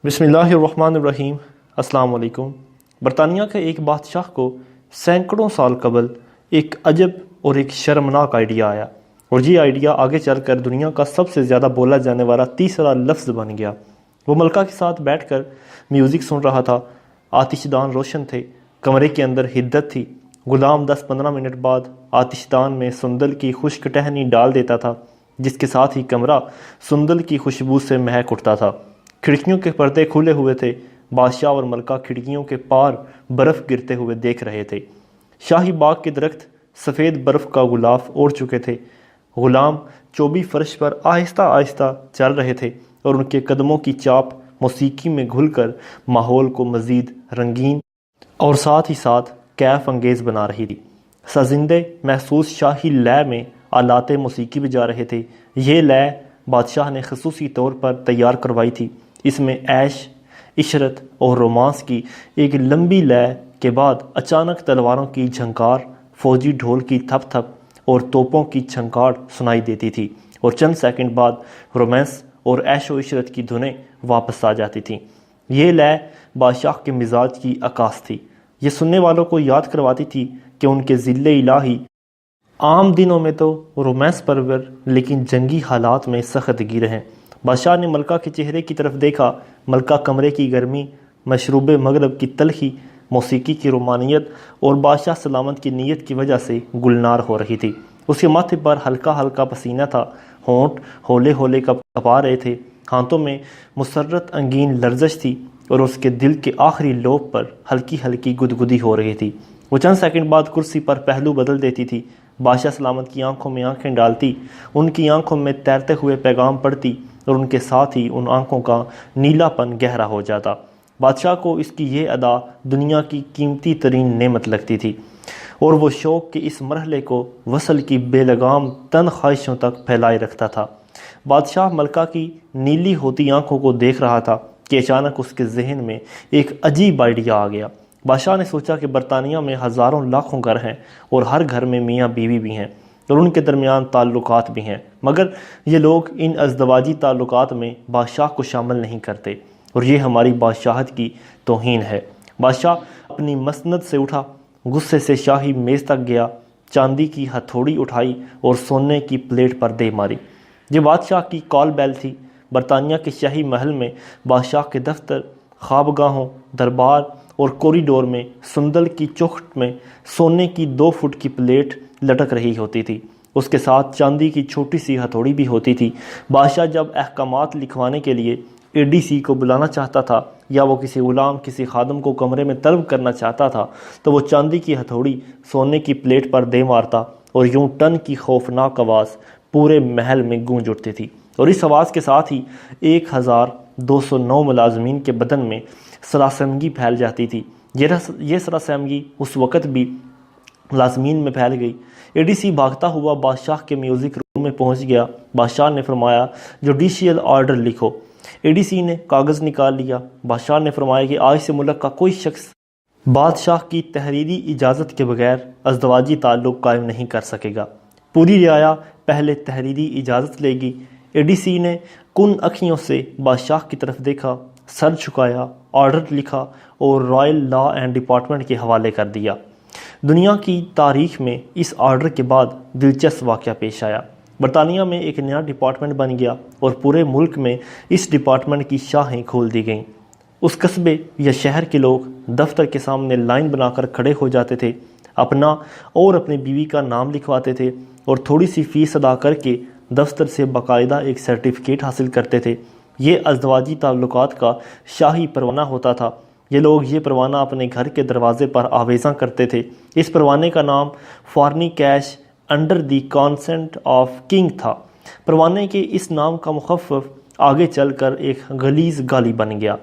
بسم اللہ الرحمن الرحیم۔ السلام علیکم۔ برطانیہ کے ایک بادشاہ کو سینکڑوں سال قبل ایک عجب اور ایک شرمناک آئیڈیا آیا، اور یہ آئیڈیا آگے چل کر دنیا کا سب سے زیادہ بولا جانے والا تیسرا لفظ بن گیا۔ وہ ملکہ کے ساتھ بیٹھ کر میوزک سن رہا تھا، آتش دان روشن تھے، کمرے کے اندر حدت تھی۔ غلام 10-15 منٹ بعد آتش دان میں سندل کی خشک ٹہنی ڈال دیتا تھا، جس کے ساتھ ہی کمرہ سندل کی خوشبو سے مہک اٹھتا تھا۔ کھڑکیوں کے پردے کھلے ہوئے تھے، بادشاہ اور ملکہ کھڑکیوں کے پار برف گرتے ہوئے دیکھ رہے تھے۔ شاہی باغ کے درخت سفید برف کا غلاف اوڑھ چکے تھے، غلام چوبی فرش پر آہستہ آہستہ چل رہے تھے، اور ان کے قدموں کی چاپ موسیقی میں گھل کر ماحول کو مزید رنگین اور ساتھ ہی ساتھ کیف انگیز بنا رہی تھی۔ سازندے محسوس شاہی لے میں آلات موسیقی بجا رہے تھے۔ یہ لے بادشاہ نے خصوصی طور پر تیار کروائی تھی۔ اس میں عیش، عشرت اور رومانس کی ایک لمبی لے کے بعد اچانک تلواروں کی جھنکار، فوجی ڈھول کی تھپ تھپ اور توپوں کی چھنکاڑ سنائی دیتی تھی، اور چند سیکنڈ بعد رومانس اور عیش و عشرت کی دھنیں واپس آ جاتی تھیں۔ یہ لے بادشاہ کے مزاج کی عکاس تھی۔ یہ سننے والوں کو یاد کرواتی تھی کہ ان کے ذل الہی عام دنوں میں تو رومانس پرور لیکن جنگی حالات میں سخت گیر ہیں۔ بادشاہ نے ملکہ کے چہرے کی طرف دیکھا۔ ملکہ کمرے کی گرمی، مشروب مغرب کی تلخی، موسیقی کی رومانیت اور بادشاہ سلامت کی نیت کی وجہ سے گلنار ہو رہی تھی۔ اس کے ماتھے پر ہلکا ہلکا پسینہ تھا، ہونٹ ہولے ہولے کپا رہے تھے، ہاتھوں میں مسرت انگین لرزش تھی، اور اس کے دل کے آخری لوب پر ہلکی ہلکی گدگدی ہو رہی تھی۔ وہ چند سیکنڈ بعد کرسی پر پہلو بدل دیتی تھی، بادشاہ سلامت کی آنکھوں میں آنکھیں ڈالتی، ان کی آنکھوں میں تیرتے ہوئے پیغام پڑھتی، اور ان کے ساتھ ہی ان آنکھوں کا نیلا پن گہرا ہو جاتا۔ بادشاہ کو اس کی یہ ادا دنیا کی قیمتی ترین نعمت لگتی تھی، اور وہ شوق کے اس مرحلے کو وصل کی بے لگام تن خواہشوں تک پھیلائے رکھتا تھا۔ بادشاہ ملکہ کی نیلی ہوتی آنکھوں کو دیکھ رہا تھا کہ اچانک اس کے ذہن میں ایک عجیب آئیڈیا آ گیا۔ بادشاہ نے سوچا کہ برطانیہ میں ہزاروں لاکھوں گھر ہیں، اور ہر گھر میں میاں بیوی بھی ہیں، اور ان کے درمیان تعلقات بھی ہیں، مگر یہ لوگ ان ازدواجی تعلقات میں بادشاہ کو شامل نہیں کرتے، اور یہ ہماری بادشاہت کی توہین ہے۔ بادشاہ اپنی مسند سے اٹھا، غصے سے شاہی میز تک گیا، چاندی کی ہتھوڑی اٹھائی اور سونے کی پلیٹ پر دے ماری۔ یہ بادشاہ کی کال بیل تھی۔ برطانیہ کے شاہی محل میں بادشاہ کے دفتر، خوابگاہوں، دربار اور کوریڈور میں سندل کی چوکھٹ میں سونے کی 2 فٹ کی پلیٹ لٹک رہی ہوتی تھی۔ اس کے ساتھ چاندی کی چھوٹی سی ہتھوڑی بھی ہوتی تھی۔ بادشاہ جب احکامات لکھوانے کے لیے ADC کو بلانا چاہتا تھا، یا وہ کسی غلام، کسی خادم کو کمرے میں طلب کرنا چاہتا تھا، تو وہ چاندی کی ہتھوڑی سونے کی پلیٹ پر دے مارتا، اور یوں ٹن کی خوفناک آواز پورے محل میں گونج اٹھتی تھی، اور اس آواز کے ساتھ ہی 1209 ملازمین کے بدن میں سراسیمگی پھیل جاتی تھی۔ یہ سراسیمگی اس وقت بھی ملازمین میں پھیل گئی۔ ADC بھاگتا ہوا بادشاہ کے میوزک روم میں پہنچ گیا۔ بادشاہ نے فرمایا، جوڈیشیل آرڈر لکھو۔ ADC نے کاغذ نکال لیا۔ بادشاہ نے فرمایا کہ آج سے ملک کا کوئی شخص بادشاہ کی تحریری اجازت کے بغیر ازدواجی تعلق قائم نہیں کر سکے گا۔ پوری رعایا پہلے تحریری اجازت لے گی۔ ADC نے کن اکھیوں سے بادشاہ کی طرف دیکھا، سر جھکایا، آرڈر لکھا اور رائل لا اینڈ ڈپارٹمنٹ کے حوالے کر دیا۔ دنیا کی تاریخ میں اس آرڈر کے بعد دلچسپ واقعہ پیش آیا۔ برطانیہ میں ایک نیا ڈپارٹمنٹ بن گیا، اور پورے ملک میں اس ڈپارٹمنٹ کی شاخیں کھول دی گئیں۔ اس قصبے یا شہر کے لوگ دفتر کے سامنے لائن بنا کر کھڑے ہو جاتے تھے، اپنا اور اپنی بیوی کا نام لکھواتے تھے، اور تھوڑی سی فیس ادا کر کے دفتر سے باقاعدہ ایک سرٹیفکیٹ حاصل کرتے تھے۔ یہ ازدواجی تعلقات کا شاہی پروانہ ہوتا تھا۔ یہ لوگ یہ پروانہ اپنے گھر کے دروازے پر آویزاں کرتے تھے۔ اس پروانے کا نام فارنی کیش under the consent of king تھا۔ پروانے کے اس نام کا مخفف آگے چل کر ایک غلیظ گالی بن گیا۔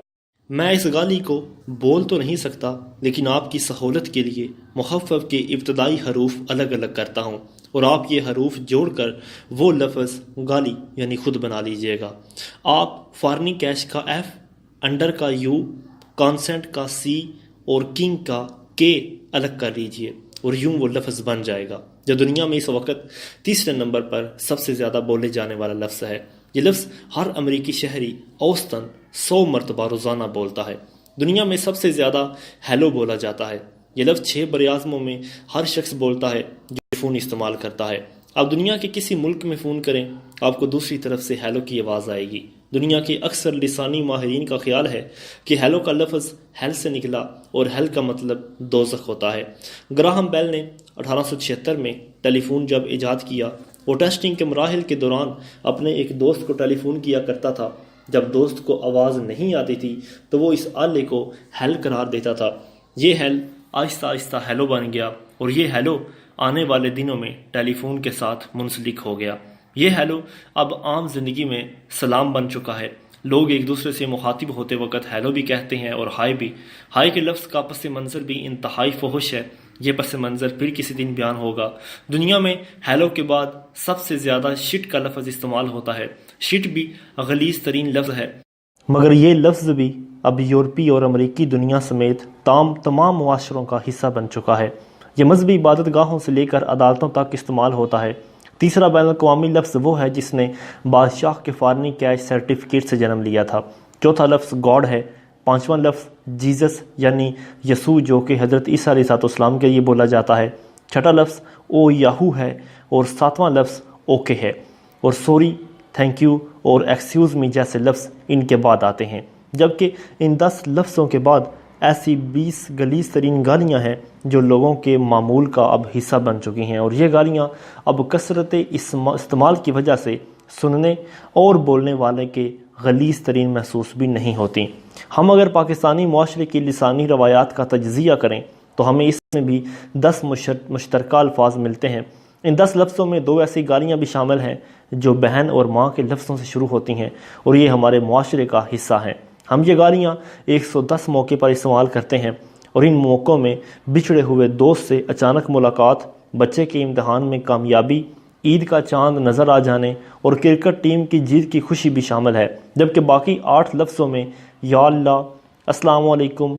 میں اس گالی کو بول تو نہیں سکتا، لیکن آپ کی سہولت کے لیے مخفف کے ابتدائی حروف الگ الگ کرتا ہوں، اور آپ یہ حروف جوڑ کر وہ لفظ گالی یعنی خود بنا لیجئے گا۔ آپ فارنی کیش کا F، انڈر کا U، کانسنٹ کا C اور کنگ کا K الگ کر لیجئے، اور یوں وہ لفظ بن جائے گا جو دنیا میں اس وقت تیسرے نمبر پر سب سے زیادہ بولے جانے والا لفظ ہے۔ یہ لفظ ہر امریکی شہری اوسطاً 100 مرتبہ روزانہ بولتا ہے۔ دنیا میں سب سے زیادہ ہیلو بولا جاتا ہے۔ یہ لفظ 6 براعظموں میں ہر شخص بولتا ہے جو فون استعمال کرتا ہے۔ آپ دنیا کے کسی ملک میں فون کریں، آپ کو دوسری طرف سے ہیلو کی آواز آئے گی۔ دنیا کے اکثر لسانی ماہرین کا خیال ہے کہ ہیلو کا لفظ ہیل سے نکلا اور ہیل کا مطلب دوزخ ہوتا ہے۔ گراہم بیل نے 1876 میں ٹیلی فون جب ایجاد کیا، وہ ٹیسٹنگ کے مراحل کے دوران اپنے ایک دوست کو ٹیلی فون کیا کرتا تھا۔ جب دوست کو آواز نہیں آتی تھی تو وہ اس آلے کو ہیل قرار دیتا تھا۔ یہ ہیل آہستہ آہستہ ہیلو بن گیا اور یہ ہیلو آنے والے دنوں میں ٹیلی فون کے ساتھ منسلک ہو گیا۔ یہ ہیلو اب عام زندگی میں سلام بن چکا ہے۔ لوگ ایک دوسرے سے مخاطب ہوتے وقت ہیلو بھی کہتے ہیں اور ہائے بھی۔ ہائے کے لفظ کا پس منظر بھی انتہائی فحش ہے۔ یہ پس منظر پھر کسی دن بیان ہوگا۔ دنیا میں ہیلو کے بعد سب سے زیادہ شٹ کا لفظ استعمال ہوتا ہے۔ شٹ بھی غلیظ ترین لفظ ہے، مگر یہ لفظ بھی اب یورپی اور امریکی دنیا سمیت تمام معاشروں کا حصہ بن چکا ہے۔ یہ مذہبی عبادت گاہوں سے لے کر عدالتوں تک استعمال ہوتا ہے۔ تیسرا بین الاقوامی لفظ وہ ہے جس نے بادشاہ کے فارنی کیش سرٹیفکیٹ سے جنم لیا تھا۔ چوتھا لفظ گاڈ ہے۔ پانچواں لفظ جیزس یعنی یسوع جو کہ حضرت عیسیٰ علیہ السلام کے لیے بولا جاتا ہے۔ چھٹا لفظ او یاہو ہے اور ساتواں لفظ اوکے ہے، اور سوری، تھینک یو اور ایکسکیوز می جیسے لفظ ان کے بعد آتے ہیں، جبکہ ان 10 لفظوں کے بعد ایسی 20 غلیظ ترین گالیاں ہیں جو لوگوں کے معمول کا اب حصہ بن چکی ہیں، اور یہ گالیاں اب کثرت استعمال کی وجہ سے سننے اور بولنے والے کے غلیظ ترین محسوس بھی نہیں ہوتی۔ ہم اگر پاکستانی معاشرے کی لسانی روایات کا تجزیہ کریں تو ہمیں اس میں بھی 10 مشترکہ الفاظ ملتے ہیں۔ ان 10 لفظوں میں 2 ایسی گالیاں بھی شامل ہیں جو بہن اور ماں کے لفظوں سے شروع ہوتی ہیں اور یہ ہمارے معاشرے کا حصہ ہیں۔ ہم یہ گالیاں 110 موقع پر استعمال کرتے ہیں، اور ان موقعوں میں بچھڑے ہوئے دوست سے اچانک ملاقات، بچے کے امتحان میں کامیابی، عید کا چاند نظر آ جانے اور کرکٹ ٹیم کی جیت کی خوشی بھی شامل ہے، جبکہ باقی 8 لفظوں میں یا اللہ، السلام علیکم،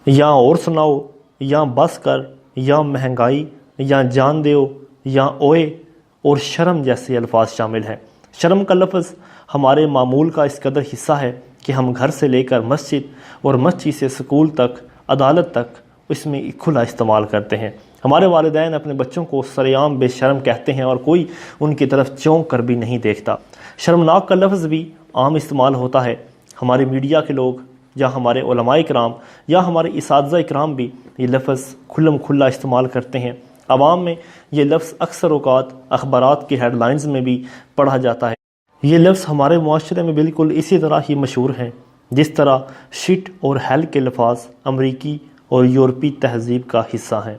یا اور سناؤ، یا بس کر، یا مہنگائی، یا جان دیو، یا اوئے اور شرم جیسے الفاظ شامل ہیں۔ شرم کا لفظ ہمارے معمول کا اس قدر حصہ ہے کہ ہم گھر سے لے کر مسجد اور مسجد سے سکول تک، عدالت تک اس میں کھلا استعمال کرتے ہیں۔ ہمارے والدین اپنے بچوں کو سرعام بے شرم کہتے ہیں اور کوئی ان کی طرف چونک کر بھی نہیں دیکھتا۔ شرمناک کا لفظ بھی عام استعمال ہوتا ہے۔ ہمارے میڈیا کے لوگ یا ہمارے علماء اکرام یا ہمارے اساتذہ اکرام بھی یہ لفظ کھلم کھلا استعمال کرتے ہیں۔ عوام میں یہ لفظ اکثر اوقات اخبارات کی ہیڈ لائنز میں بھی پڑھا جاتا ہے۔ یہ لفظ ہمارے معاشرے میں بالکل اسی طرح ہی مشہور ہیں جس طرح شٹ اور ہیل کے الفاظ امریکی اور یورپی تہذیب کا حصہ ہیں۔